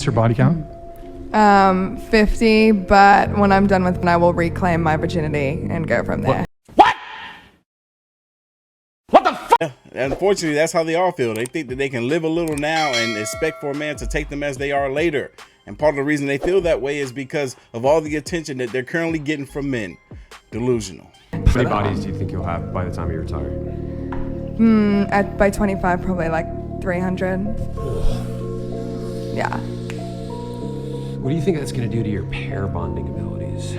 her body count? 50, but when I'm done with it, I will reclaim my virginity and go from there. What the fuck? Yeah, unfortunately, that's how they all feel. They think that they can live a little now and expect for a man to take them as they are later. And part of the reason they feel that way is because of all the attention that they're currently getting from men. Delusional. How many bodies do you think you'll have by the time you retire? By 25, probably like 300. Yeah. What do you think that's going to do to your pair bonding abilities?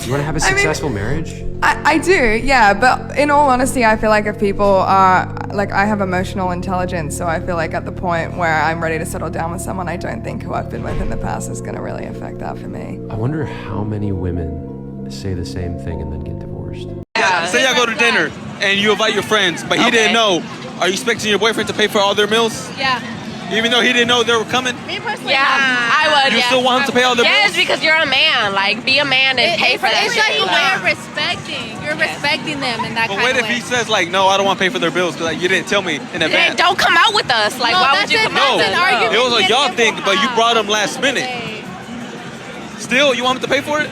You want to have a successful marriage? I do, yeah, but in all honesty, I feel like if people are, like, I have emotional intelligence, so I feel like at the point where I'm ready to settle down with someone, I don't think who I've been with in the past is going to really affect that for me. I wonder how many women say the same thing and then get divorced. Yeah. Say y'all go to dinner and you invite your friends, but he didn't know. Are you expecting your boyfriend to pay for all their meals? Yeah. Even though he didn't know they were coming? Me personally, I would. You still want him to pay all their bills? Yes, because you're a man. Like, be a man and pay for that It's shit. like a way of respecting. You're respecting them in that But kind what of if way. he says, like, no, I don't want to pay for their bills because like, you didn't tell me in advance? Then don't come out with us. Like, No, why would you come out with No, us? argument. it was a Yes, y'all yes, thing, yes. but you brought him last minute. Still, you want him to pay for it?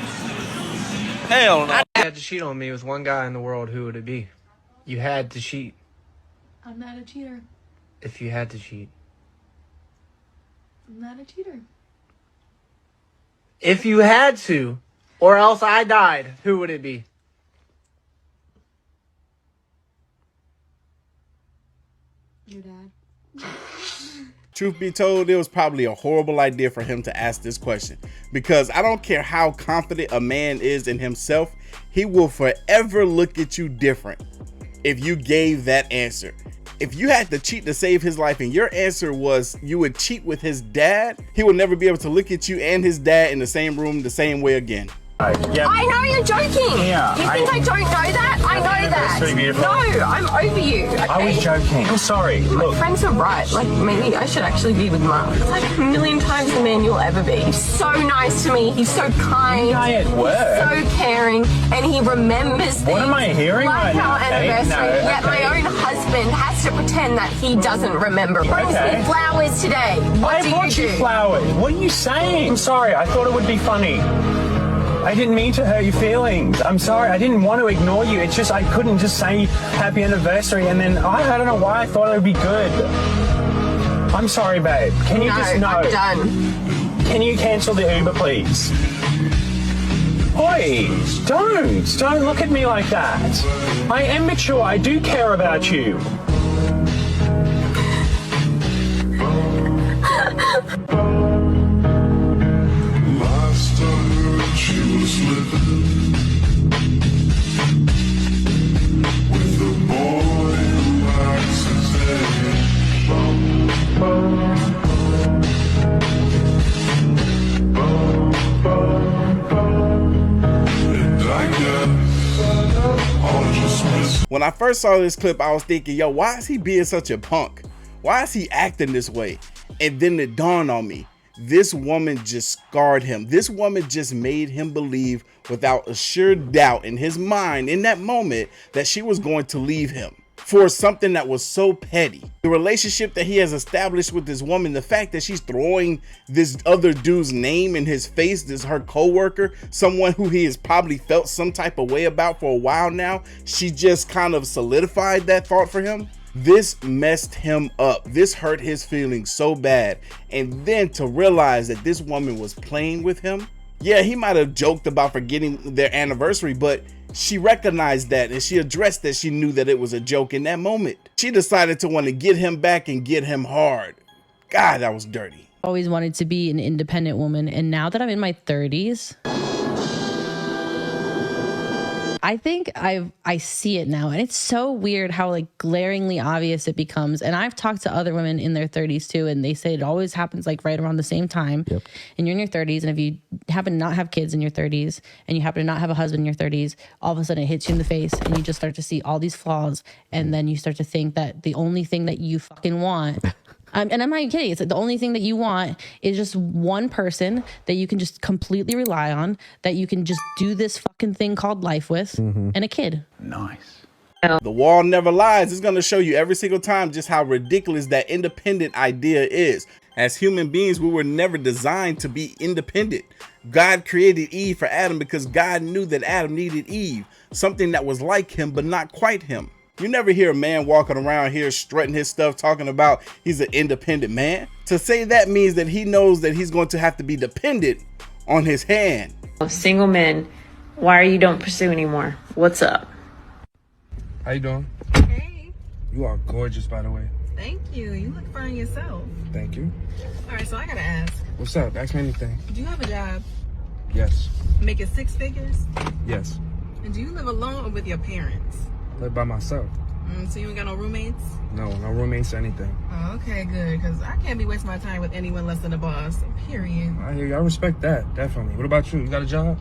Hell no. You had to cheat on me with one guy in the world, who would it be? You had to cheat. I'm not a cheater. If you had to cheat. I'm not a cheater. If you had to, or else I died, who would it be? Your dad. Truth be told, it was probably a horrible idea for him to ask this question, because I don't care how confident a man is in himself, he will forever look at you different if you gave that answer. If you had to cheat to save his life and your answer was you would cheat with his dad, he would never be able to look at you and his dad in the same room the same way again. Yeah. I know you're joking. Yeah, You think I don't know that? I know that. Pretty beautiful. No, I'm over you. Okay? I was joking. I'm sorry. My Look, friends are right. Like, maybe I should actually be with Mark. He's like a million times the man you'll ever be. He's so nice to me. He's so kind. guy at work. He's so caring. And he remembers things. What am I hearing like right now? our anniversary. No, Yet okay. my own husband has to pretend that he doesn't remember. Brings Okay. me flowers today. What I do brought you do? flowers. What are you saying? I'm sorry. I thought it would be funny. I didn't mean to hurt your feelings. I'm sorry. I didn't want to ignore you. It's just I couldn't just say happy anniversary and then I don't know why I thought it would be good. I'm sorry, babe. Can you just know? I'm done. Can you cancel the Uber, please? Oi, don't look at me like that. I am mature. I do care about you. Last I heard, she was living with a boy who likes his head. And I guess I'll just miss. When I first saw this clip, I was thinking, yo, why is he being such a punk? Why is he acting this way? And then it dawned on me. This woman just scarred him. This woman just made him believe without a sure doubt in his mind in that moment that she was going to leave him for something that was so petty. The relationship that he has established with this woman, the fact that she's throwing this other dude's name in his face, this her co-worker, someone who he has probably felt some type of way about for a while now, she just kind of solidified that thought for him. This messed him up. This hurt his feelings so bad. And then to realize that this woman was playing with him. Yeah, he might have joked about forgetting their anniversary, but she recognized that and she addressed that she knew that it was a joke in that moment. She decided to want to get him back and get him hard. God, that was dirty. Always wanted to be an independent woman. And now that I'm in my 30s, I think I see it now, and it's so weird how like glaringly obvious it becomes. And I've talked to other women in their 30s too, and they say it always happens like right around the same time. Yep. And you're in your 30s, and if you happen to not have kids in your 30s, and you happen to not have a husband in your 30s, all of a sudden it hits you in the face, and you just start to see all these flaws, and then you start to think that the only thing that you fucking want. And I'm not even kidding. It's like the only thing that you want is just one person that you can just completely rely on, that you can just do this fucking thing called life with, and a kid. Nice. The wall never lies. It's going to show you every single time just how ridiculous that independent idea is. As human beings, we were never designed to be independent. God created Eve for Adam because God knew that Adam needed Eve, something that was like him but not quite him. You never hear a man walking around here strutting his stuff talking about he's an independent man. To say that means that he knows that he's going to have to be dependent on his hand. Single men, why are you don't pursue anymore? What's up? How you doing? Hey. You are gorgeous, by the way. Thank you. You look fine yourself. Thank you. All right, so I gotta ask. What's up? Ask me anything. Do you have a job? Yes. Making 6 figures? Yes. And do you live alone or with your parents? I live by myself. So you ain't got no roommates? No roommates or anything. Oh, okay, good. Because I can't be wasting my time with anyone less than a boss. Period. I hear you. I respect that, definitely. What about you? You got a job?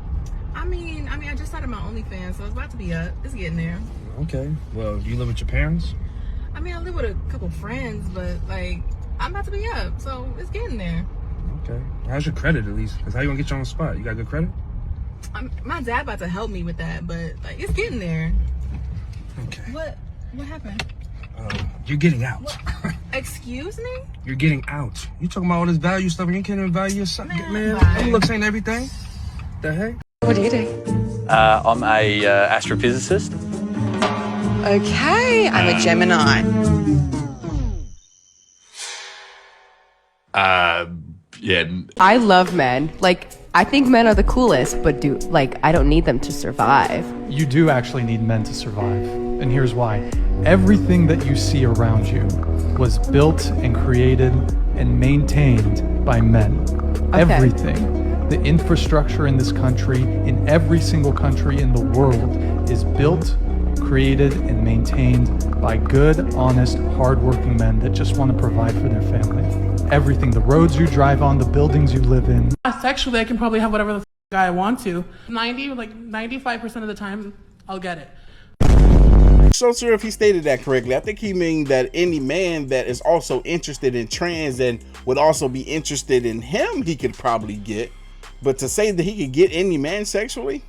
I mean, I just started my OnlyFans, so it's about to be up. It's getting there. Okay. Well, do you live with your parents? I mean, I live with a couple friends, but like, I'm about to be up, so it's getting there. Okay. How's your credit at least? Because how you gonna get you on the spot? You got good credit? My dad about to help me with that, but like, it's getting there. Okay. What happened? You're getting out. Excuse me? You're getting out. You talking about all this value stuff and you can't even value yourself, man. bye. Them looks ain't everything. The heck? What do you do? I'm a astrophysicist. Okay, I'm a Gemini. Yeah. I love men. Like, I think men are the coolest, but I don't need them to survive. You do actually need men to survive. And here's why. Everything that you see around you was built and created and maintained by men. Okay. Everything. The infrastructure in this country, in every single country in the world, is built, created, and maintained by good, honest, hardworking men that just want to provide for their family. Everything, the roads you drive on, the buildings you live in. Sexually, I can probably have whatever the guy I want to. 95% of the time, I'll get it. So sure if he stated that correctly. I think he means that any man that is also interested in trans and would also be interested in him, he could probably get. But to say that he could get any man sexually,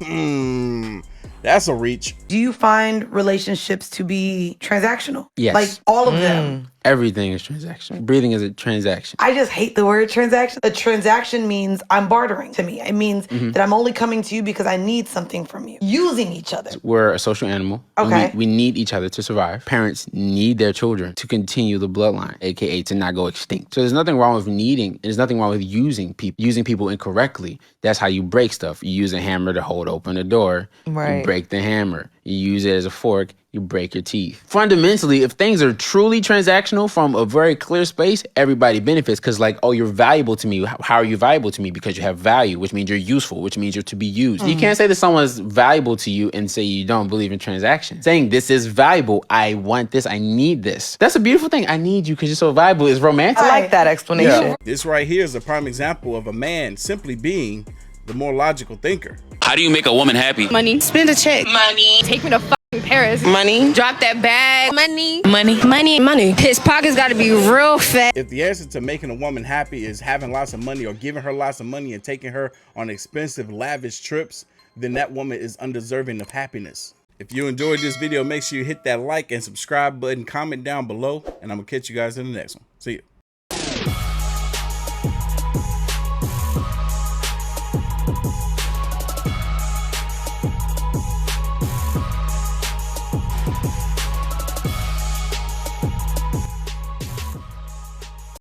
that's a reach. Do you find relationships to be transactional? Yes. Like all of them? Everything is transactional. Breathing is a transaction. I just hate the word transaction. A transaction means I'm bartering to me. It means that I'm only coming to you because I need something from you. Using each other. We're a social animal. Okay. We need each other to survive. Parents need their children to continue the bloodline, aka to not go extinct. So there's nothing wrong with needing, there's nothing wrong with using people incorrectly. That's how you break stuff. You use a hammer to hold open a door. Right. You break the hammer. You use it as a fork. You break your teeth. Fundamentally, if things are truly transactional from a very clear space, everybody benefits because you're valuable to me. How are you valuable to me? Because you have value, which means you're useful, which means you're to be used. You can't say that someone's valuable to you and say you don't believe in transactions. Saying this is valuable, I want this, I need this. That's a beautiful thing. I need you because you're so valuable is romantic. I like that explanation. Yeah. This right here is a prime example of a man simply being the more logical thinker. How do you make a woman happy? Money. Spend a check. Money. Take me to Paris. Money. Drop that bag. Money. Money. Money. Money. His pockets gotta be real fat. If the answer to making a woman happy is having lots of money or giving her lots of money and taking her on expensive, lavish trips, then that woman is undeserving of happiness. If you enjoyed this video, make sure you hit that like and subscribe button, comment down below, and I'm gonna catch you guys in the next one. See you.